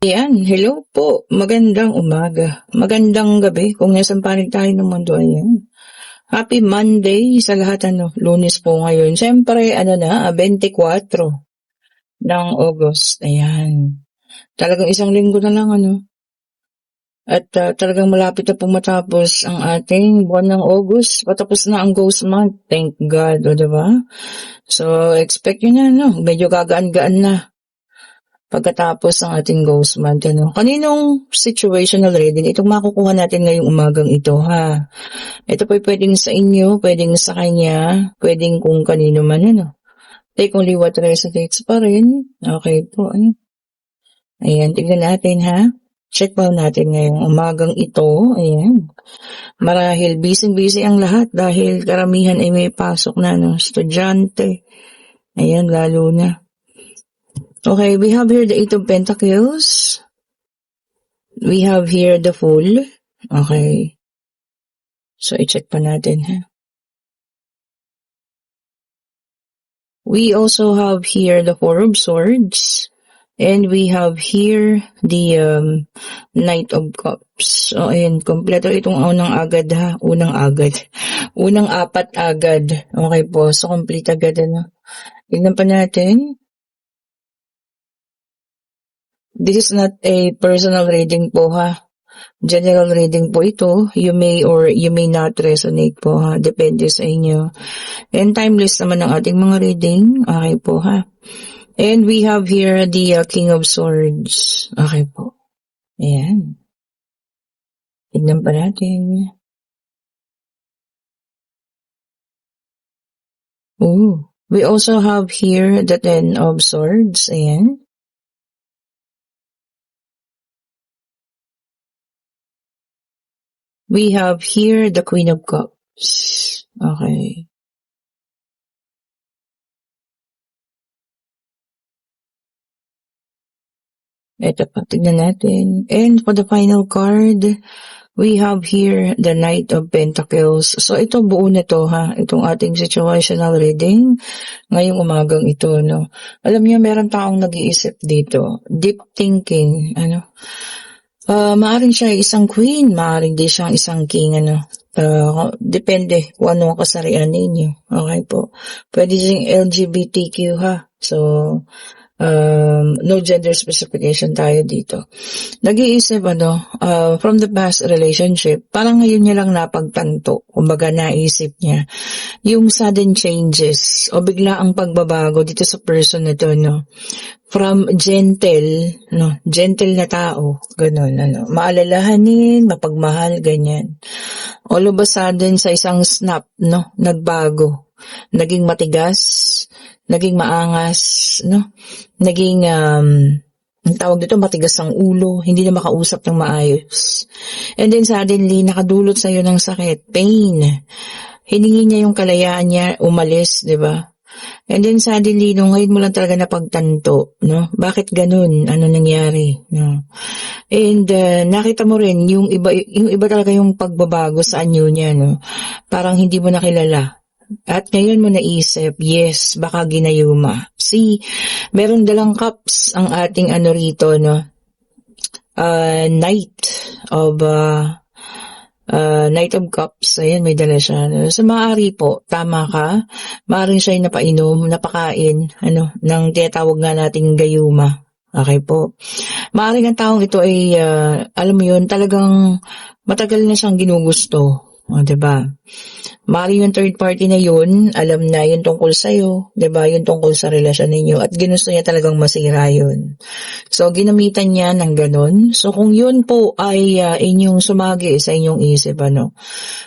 Ayan, hello po. Magandang umaga. Magandang gabi kung nasan panig tayo ng mundo. Ayan. Happy Monday sa lahat. Lunes po ngayon. Siyempre, 24 ng August. Ayan. Talagang isang linggo na lang, At talagang malapit na pong matapos ang ating buwan ng August. Patapos na ang Ghost Month. Thank God, diba? So, expect nyo na, Medyo gagaan-gaan na pagkatapos ang ating Ghost Month. Kaninong situational reading? Itong makukuha natin ngayong umagang ito, ha? Ito po pwedeng sa inyo, pwedeng sa kanya, pwedeng kung kanino man, Take only what resonates pa rin. Okay po, Ayan, tignan natin, ha? Check po natin ngayong umagang ito. Ayan. Marahil busy-busy ang lahat dahil karamihan ay may pasok na, estudyante. Ayan, lalo na. Okay, we have here the Eight of Pentacles. We have here the Fool. Okay. So, i-check pa natin, ha? We also have here the Four of Swords. And we have here the Knight of Cups. So, ayan, kompleto itong unang agad, ha? Unang apat agad. Okay po, so complete agad, Tignan pa natin. This is not a personal reading po, ha? General reading po ito. You may or you may not resonate po, ha? Depende sa inyo. And timeless naman ang ating mga reading. Okay po, ha? And we have here the King of Swords. Okay po. Ayan. Tignan pa natin. Oh, we also have here the Ten of Swords. Ayan. We have here the Queen of Cups. Okay. Ito pa, tignan natin. And for the final card, we have here the Knight of Pentacles. So ito buo na to, ha? Itong ating situational reading ngayong umagang ito, Alam niyo, meron taong nag-iisip dito. Deep thinking, maaring siya isang queen, maaring di siyang isang king, depende kung ano ang kasarian ninyo. Okay po. Pwede siyang LGBTQ, ha? So, no gender specification tayo dito. Nag-iisip, from the past relationship, parang ngayon niya lang napagtanto, kumbaga naisip niya, yung sudden changes o bigla ang pagbabago dito sa person na to, From gentle na tao, ganun, maalalahanin, mapagmahal, ganyan. All of a sudden, sa isang snap, nagbago. Naging matigas, naging maangas, naging, ang tawag dito, matigas ang ulo, hindi na makausap ng maayos. And then suddenly, nakadulot sa'yo ng sakit, pain. Hiningi niya yung kalayaan niya, umalis, di ba? And then suddenly, ngayon mo lang talaga napagtanto, Bakit ganun? Ano nangyari? And nakita mo rin yung iba talaga yung pagbabago sa anyo niya, Parang hindi mo nakilala. At ngayon mo naisip, yes, baka ginayuma. See, meron dalang cups ang ating rito, Knight of Cups. Ayan, may dala siya. So, maaari po, tama ka. Maaaring siya yung napainom, napakain, ng tinatawag nga nating gayuma. Okay po. Maaaring ang taong ito ay, alam mo yun, talagang matagal na siyang ginugusto. O, diba? Maaaring yung third party na yun, alam na yun tungkol sa'yo, diba? Yun tungkol sa relasyon ninyo. At ginusto niya talagang masira yun. So, ginamitan niya ng ganun. So, kung yun po ay inyong sumagi sa inyong isip,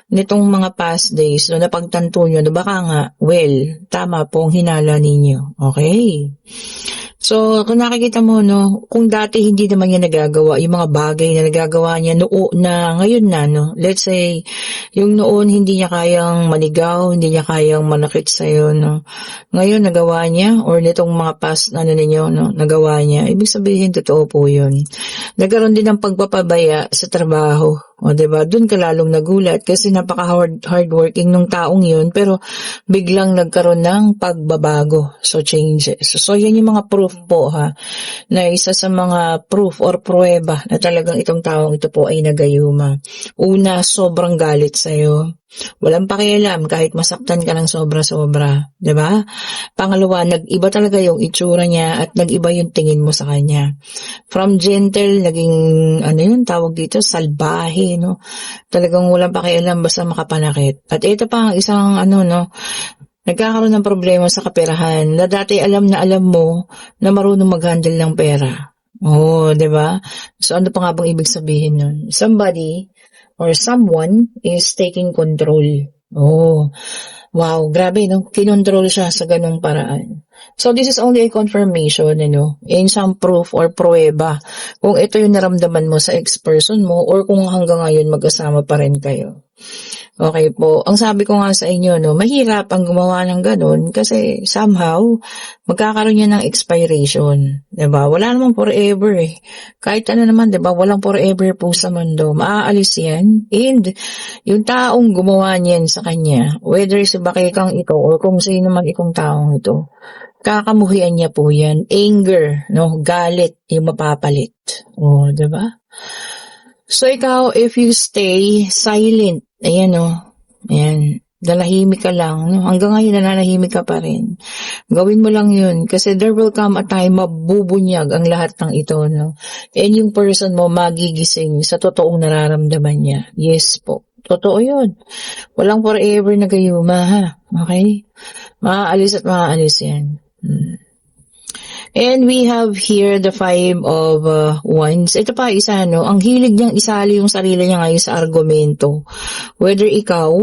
nitong mga past days, napagtanto nyo, baka nga, well, tama po ang hinala ninyo. Okay? So, kung nakikita mo, kung dati hindi naman niya nagagawa, yung mga bagay na nagagawa niya ngayon na, let's say, yung noon hindi niya kayang manigaw, hindi niya kayang manakit sa'yo, Ngayon, nagawa niya, or nitong mga past, ninyo, nagawa niya. Ibig sabihin, totoo po yun. Nagkaroon din ng pagpapabaya sa trabaho. O, 'di ba? Doon ka lalong nagulat kasi hardworking nung taong 'yun pero biglang nagkaroon ng pagbabago. So, changes. So, 'yan yung mga proof po ha, na isa sa mga proof or pruweba na talagang itong taong ito po ay nagayuma. Una, sobrang galit sa'yo. Walang pakialam kahit masaktan ka ng sobra-sobra, 'di ba? Pangalawa, nag-iba talaga yung itsura niya at nag-iba yung tingin mo sa kanya. From gentle, naging ano yun, tawag dito, salbahe, no? Talagang walang pakialam basta makapanakit. At ito pa ang isang ano, no, nagkakaroon ng problema sa kaperahan na dati alam na alam mo na marunong mag-handle ng pera. Oh, 'di ba? So ano pa nga bang ibig sabihin nun? Somebody or someone is taking control. Oh, wow, grabe, no? Kinontrol siya sa ganung paraan. So this is only a confirmation, and some proof or pruweba kung ito yung naramdaman mo sa ex-person mo or kung hanggang ngayon magkasama pa rin kayo. Okay po. Ang sabi ko nga sa inyo, no, mahirap ang gumawa ng ganun kasi somehow magkakaroon yan ng expiration. 'Di ba? Wala namang forever eh. Kahit ano naman, 'di ba? Walang forever po sa mundo. Maaalis yan. And yung taong gumawa niyan sa kanya, whether si bakikang ito or kung sino man itong taong ito, kakamuhian niya po yan. Anger, no? Galit yung mapapalit. O, 'di ba? So ikaw, if you stay silent, ayan ayan, nanahimik ka lang, no? Hanggang ngayon nananahimik ka pa rin. Gawin mo lang yun kasi there will come a time mabubunyag ang lahat ng ito, no? And yung person mo magigising sa totoong nararamdaman niya. Yes po. Totoo yun. Walang forever na gayuma, ha? Okay? Maaalis at maaalis yan. And we have here the 5 of wands. Ito pa isa, no? Ang hilig niyang isali yung sarili niya ngayon sa argumento. Whether ikaw,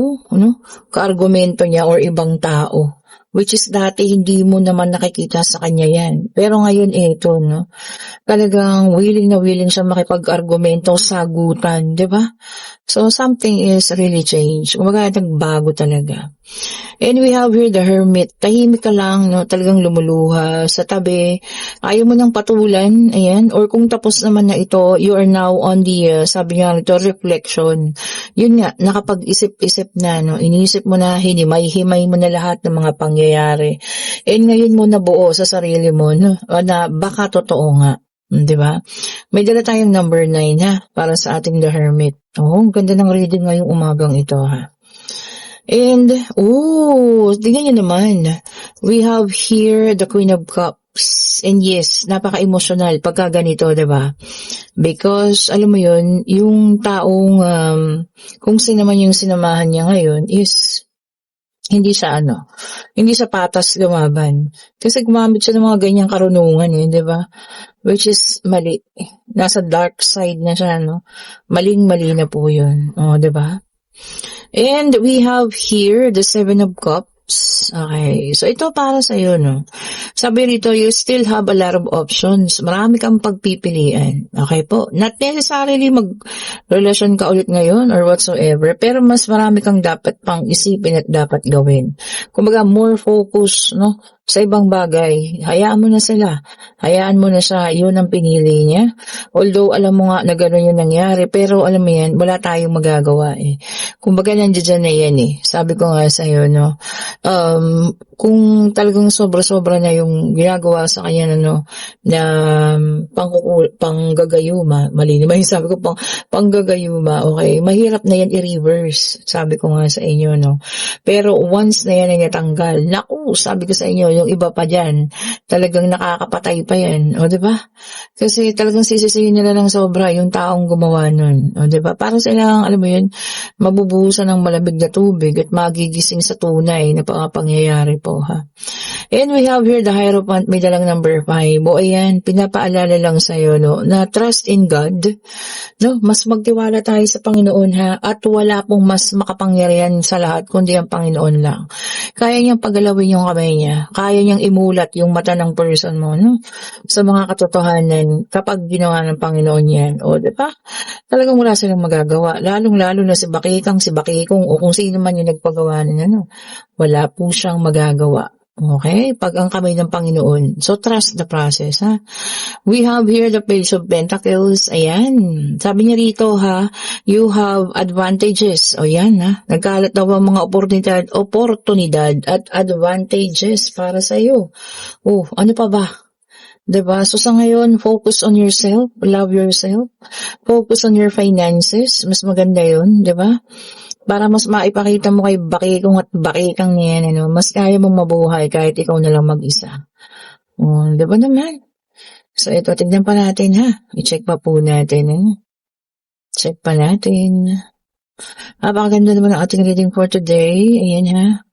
ka-argumento niya or ibang tao. Which is dati hindi mo naman nakikita sa kanya yan. Pero ngayon ito, no? Talagang willing na willing siya makipag-argumento, sagutan, di ba? So something is really changed. Kumbaga nagbago talaga. And we have here the hermit. Tahimik ka lang, no? Talagang lumuluha sa tabi. Ayaw mo nang patulan, ayan. Or kung tapos naman na ito, you are now on the, sabi nga nito, reflection. Yun nga, nakapag-isip-isip na, no? Inisip mo na, hinimay-himay mo na lahat ng mga pangyayari. And ngayon mo nabuo sa sarili mo, no? Na baka totoo nga. Di ba? May dala tayong number 9, ha? Para sa ating the hermit. Oh, ganda ng reading ngayong umagang ito, ha? And, tingnan nyo naman. We have here the Queen of Cups. And yes, napaka-emotional pagka ganito, diba? Because, alam mo yun, yung taong, kung sino man yung sinamahan niya ngayon is, hindi siya patas lumaban. Kasi gumamit siya ng mga ganyang karunungan, diba? Which is mali. Nasa dark side na siya, no? Maling-mali na po yun. Diba? And we have here the 7 of Cups. Okay. So, ito para sa'yo, no? Sabi rito, you still have a lot of options. Marami kang pagpipilian. Okay po? Not necessarily mag-relasyon ka ulit ngayon or whatsoever, pero mas marami kang dapat pang isipin at dapat gawin. Kumbaga, more focus, no? Sa ibang bagay, hayaan mo na sila. Hayaan mo na siya, yun ang pinili niya. Although, alam mo nga na gano'n yung nangyari, pero alam mo yan, wala tayong magagawa eh. Kumbaga, nandiyan na yan eh. Sabi ko nga sa'yo, no, kung talagang sobra-sobra na yung ginagawa sa kanya, na panggagayuma, mali naman yung sabi ko, panggagayuma, okay, mahirap na yan i-reverse, sabi ko nga sa inyo, no. Pero once na yan ay natanggal, naku, sabi ko sa inyo, yung iba pa dyan, talagang nakakapatay pa yan, o diba? Kasi talagang sisisihin nila ng sobra yung taong gumawa nun, o diba? Para silang, alam mo yun, mabubuhusan ng malamig na tubig at magigising sa tunay na pangyayari po, ha? And we have here the Hierophant, may dalang number 5. O ayan, pinapaalala lang sa'yo, no, na trust in God, no, mas magtiwala tayo sa Panginoon, ha, at wala pong mas makapangyarihan sa lahat kundi ang Panginoon lang. Kaya niyang pagalawin yung kamay niya, kaya niyang imulat yung mata ng person mo, no, sa mga katotohanan kapag ginawa ng Panginoon yan. O, diba? Talagang wala silang magagawa, lalong-lalo na si Bakikang, si Bakikong, o kung sino man yung nagpagawa niya, no, wala po siyang magagawa. Okay? Pag ang kamay ng Panginoon. So, trust the process, ha? We have here the Page of Pentacles. Ayan. Sabi niya rito, ha, you have advantages. O yan, ha. Nagkalat daw ang mga oportunidad at advantages para sa'yo. Oh, ano pa ba? Diba? So, sa ngayon, focus on yourself. Love yourself. Focus on your finances. Mas maganda yun, diba? Para mas maipakita mo kay bakikong at bakikang niyan, ano, mas kaya mong mabuhay kahit ikaw na lang mag-isa. Oh, di ba naman? So, ito, tignan pa natin, ha? I-check pa po natin, eh. Check pa natin. Napakaganda naman ang ating reading for today. Ayan, ha?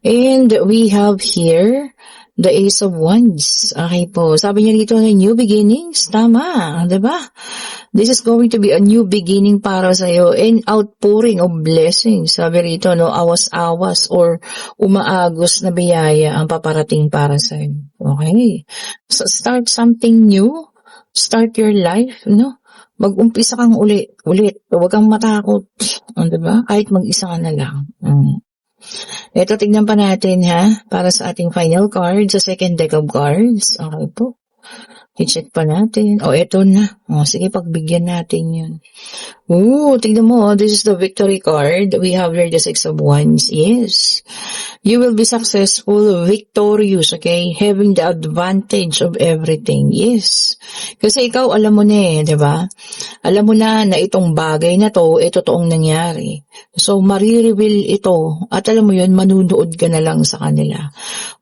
And we have here the Ace of Wands. Okay po. Sabi niya dito na new beginnings. Tama. Diba? This is going to be a new beginning para sa'yo and outpouring of blessings. Sabi rito, no, awas-awas or umaagos na biyaya ang paparating para sa'yo. Okay. So start something new. Start your life, no? Mag-umpisa kang ulit. Huwag kang matakot. Diba? Kahit mag-isa ka na lang. Ito, tignan pa natin, ha? Para sa ating final card, sa second deck of cards. Okay po. I-check pa natin. Ito na. Sige, pagbigyan natin yun. Tignan mo. This is the victory card. We have here the Six of Wands. Yes. You will be successful, victorious, okay? Having the advantage of everything. Yes. Kasi ikaw, alam mo na eh, diba? Alam mo na itong bagay na to, totoong nangyari. So, marireveal ito. At alam mo yun, manunood ka na lang sa kanila.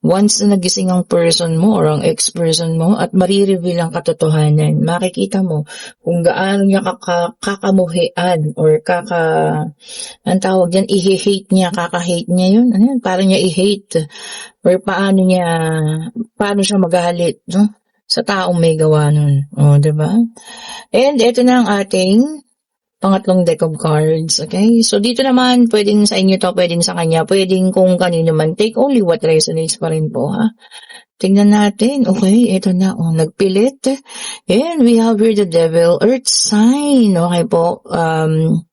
Once na nagising ang person mo or ang ex-person mo at marireveal ang katotohanan, makikita mo kung gaano niya kakamuhian or ang tawag dyan, i-hate niya, kaka-hate niya yun. Ano yun? Parang niya i-hate or paano siya magalit, no? Sa taong may gawa nun. Diba? And ito na ang ating pangatlong deck of cards, okay? So, dito naman, pwedeng sa inyo to, pwedeng sa kanya, pwedeng kung kanino man. Take only what resonates pa rin po, ha? Tingnan natin. Okay, ito na. Nagpilit. And we have here the Devil, Earth sign. Okay po. Ang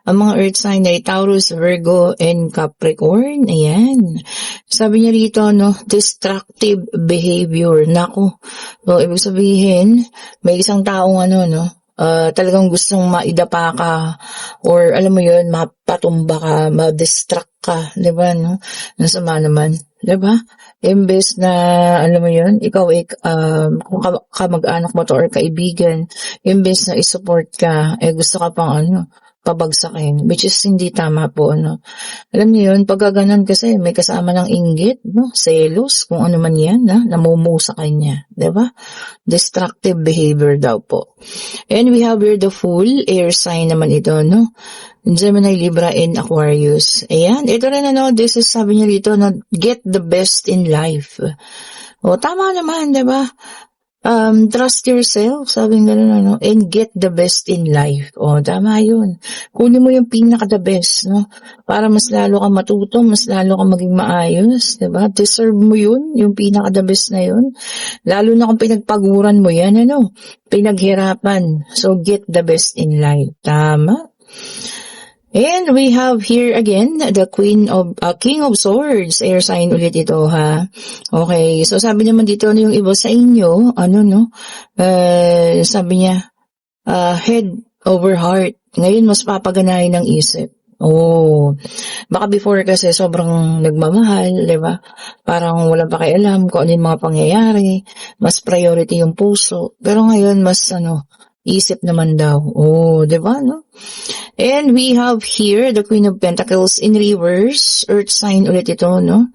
mga Earth sign ay Taurus, Virgo, and Capricorn. Ayan. Sabi niya rito, no, destructive behavior. Nako. So, ibig sabihin, may isang taong talagang gustong maidapa ka or alam mo yun, mapatumba ka, ma-distract ka, di ba, no? Nasama naman, di ba? Imbes na, alam mo yun, ikaw kung kamag-anak mo to or kaibigan, imbes na isupport ka, gusto ka pang pabagsakin, which is hindi tama po, no? Alam niyo yun, pag ganon kasi may kasama ng inggit, no? Selos, kung ano man yan, namumuo sa kanya, diba? Destructive behavior daw po. And we have here the Fool, air sign naman ito, no? Gemini, Libra, and Aquarius. Ayan, ito rin this is sabi niya dito, get the best in life. Tama naman, diba? Trust yourself, sabi nga and get the best in life. Tama yun. Kunin mo yung pinaka-the best, no? Para mas lalo ka matuto, mas lalo ka maging maayos, diba? Deserve mo yun, yung pinaka-the best na yun. Lalo na kung pinagpaguran mo yan, pinaghirapan. So, get the best in life. Tama? And we have here again the King of Swords, air sign ulit ito, ha. Okay, so sabi naman dito yung iba sa inyo, sabi niya, head over heart. Ngayon mas papaganahin ng isip. Baka before kasi sobrang nagmamahal, di ba? Parang walang pakialam kung ano yung mga pangyayari, mas priority yung puso. Pero ngayon mas isip naman daw. Di ba, no? And we have here the Queen of Pentacles in reverse, Earth sign ulit ito, no?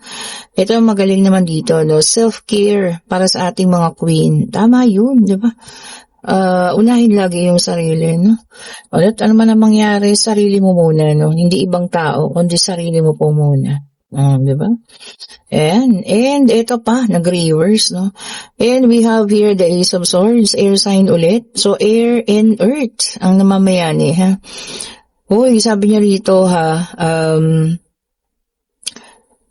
Ito magaling naman dito, no? Self-care para sa ating mga queen. Tama yun, di ba? Unahin lagi yung sarili, no? Ulit, ano man ang mangyari, sarili mo muna, no? Hindi ibang tao, kundi sarili mo po muna. Di ba? And ito pa, nag-reverse, no? And we have here the Ace of Swords, air sign ulit. So, air and earth ang namamayani, ha? Sabi niya rito, ha,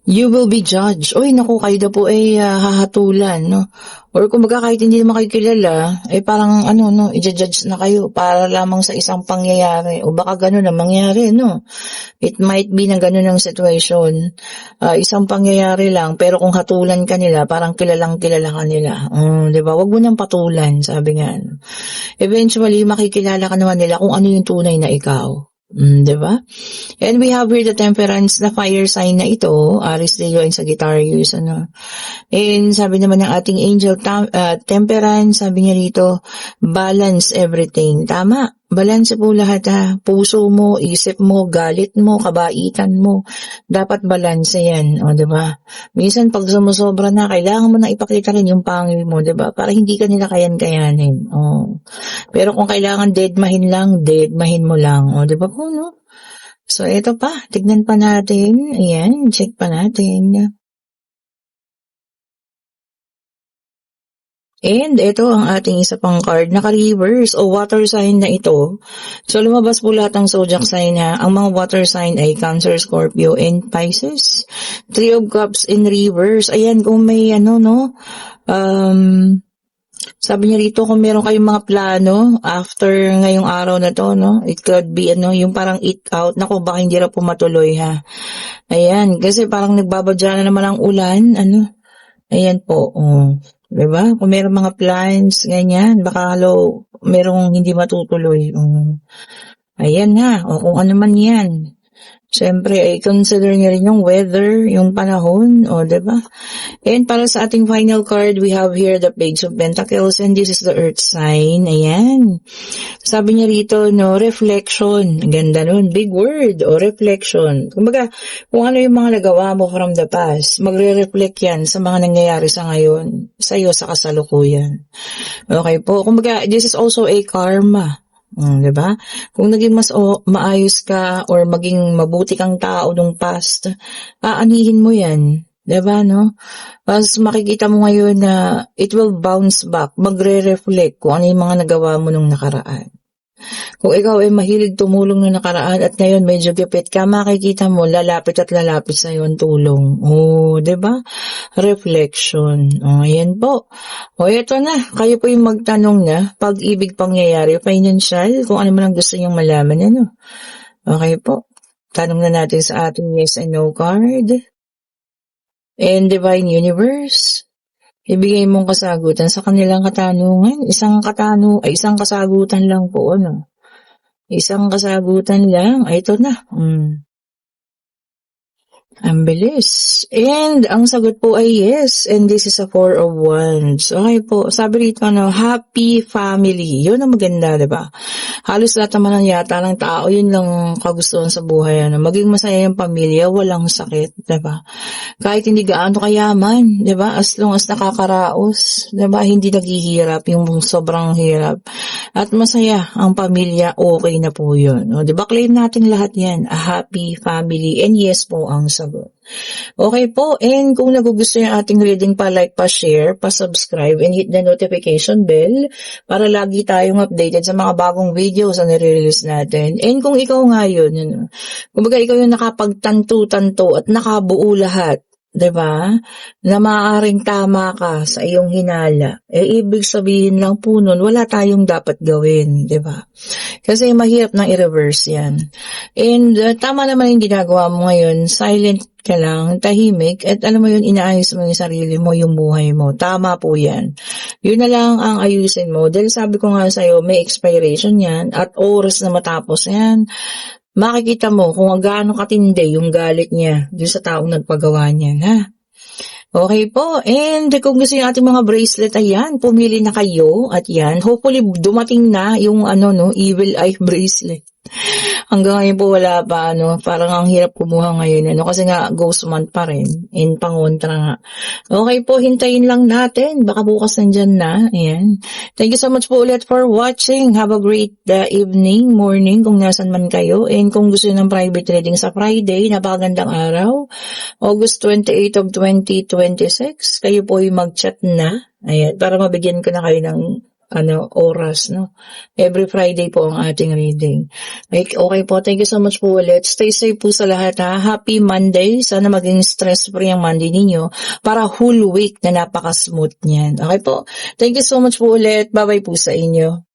You will be judged. Uy, naku, kayo na po ay hahatulan, no? Or kumbaga kahit hindi naman kayo kilala, parang i-judge na kayo para lamang sa isang pangyayari. O baka ganun na mangyari, no? It might be na ganun ang situation. Isang pangyayari lang, pero kung hatulan ka nila, parang kilalang kilala ka nila. Di ba? Wag mo nang patulan, sabi nga. Eventually, makikilala ka naman nila kung ano yung tunay na ikaw. Di ba? And we have here the temperance na fire sign na ito, Aries Leo and Sagittarius, And sabi naman ng ating angel, temperance, sabi niya rito, balance everything. Tama, balance po lahat Puso mo, isip mo, galit mo, kabaitan mo. Dapat balance yan, diba? Minsan pag sumusobra na, kailangan mo na ipakita rin yung pangil mo, diba? Para hindi ka nila kayan-kayanin. Pero kung kailangan deadmahin mo lang, diba po, no? So, ito pa. Tignan pa natin. Ayan, check pa natin. And ito ang ating isa pang card. Naka-reverse o water sign na ito. So, lumabas po lahat ng zodiac sign Ang mga water sign ay Cancer, Scorpio, and Pisces. Three of Cups in reverse. Ayan, kung may sabi niya rito kung meron kayong mga plano after ngayong araw na to, it could be yung parang eat out. Naku, baka hindi na po matuloy Ayan, kasi parang nagbabadya na naman ang ulan, Ayan po, diba? Kung meron mga plans, ganyan, baka merong hindi matutuloy. Ayan o kung ano man yan. Siyempre, consider niya rin yung weather, yung panahon, diba? And para sa ating final card, we have here the Page of Pentacles, and this is the Earth sign. Ayan. Sabi niya rito, reflection. Ganda nun. Big word, reflection. Kumbaga, kung ano yung mga nagawa mo from the past, magre-reflect yan sa mga nangyayari sa ngayon, sa iyo sa kasalukuyan. Okay po. Kumbaga, this is also a karma. Diba? Kung naging mas maayos ka or maging mabuti kang tao nung past, aanihin mo yan. Diba, no? Mas makikita mo ngayon na it will bounce back, magre-reflect kung ano yung mga nagawa mo nung nakaraan. Kung ikaw ay mahilig tumulong nung nakaraan at ngayon medyo gipit ka, makikita mo lalapit at lalapit sa iyo ang tulong. Diba? Reflection. Ayan po. Ito na. Kayo po yung magtanong na pag-ibig pangyayari, financial, kung ano man ang gusto niyong malaman. Okay po. Tanong na natin sa ating yes and no card. And Divine Universe, ibigay mong kasagutan sa kanilang katanungan. Isang kasagutan lang po, Isang kasagutan lang. Ito na. Ang bilis. And ang sagot po ay yes. And this is a 4 of Wands. Okay po. Sabi rito, happy family. Yun ang maganda, diba? Halos lahat naman ang yata ng tao, yun lang kagustuhan sa buhay. Maging masaya yung pamilya, walang sakit, diba? Kahit hindi gaano kayaman, diba? As long as nakakaraos, diba? Hindi naghihirap, yung sobrang hirap. At masaya ang pamilya, okay na po yun. Diba? Claim natin lahat yan. A happy family. And yes po ang sagot. Okay po, and kung nagugustuhan yung ating reading, pa-like, pa-share, pa-subscribe, and hit the notification bell para lagi tayong updated sa mga bagong videos na nire-release natin. And kung ikaw nga yun, kumbaga ikaw yung nakapagtanto-tanto at nakabuo lahat, diba? Na maaaring tama ka sa iyong hinala. Ibig sabihin lang po nun, wala tayong dapat gawin, diba? Kasi mahirap nang i-reverse yan. And tama naman yung ginagawa mo ngayon, silent ka lang, tahimik, at alam mo yun, inaayos mo yung sarili mo, yung buhay mo. Tama po yan. Yun na lang ang ayusin mo. Dahil sabi ko nga sa'yo, may expiration yan, at oras na matapos yan. Makikita mo kung gaano katindi yung galit niya doon sa taong nagpagawa niyan, Okay po, and kung gusto yung ating mga bracelet, ayan, pumili na kayo, at yan, hopefully dumating na yung evil eye bracelet. Hanggang ngayon po wala pa, parang ang hirap kumuha ngayon, kasi nga ghost month pa rin, in pangontra nga. Okay po, hintayin lang natin, baka bukas nandyan na, ayan. Thank you so much po ulit for watching. Have a great evening, morning, kung nasan man kayo, and kung gusto ng private reading sa Friday, napakagandang araw, August 28 of 2026, kayo po yung mag-chat na, ayan, para mabigyan ko na kayo ng oras, no? Every Friday po ang ating reading. Okay po, thank you so much po ulit. Stay safe po sa lahat, ha. Happy Monday. Sana maging stress-free ang Monday ninyo para whole week na napaka-smooth niyan. Okay po? Thank you so much po ulit. Bye-bye po sa inyo.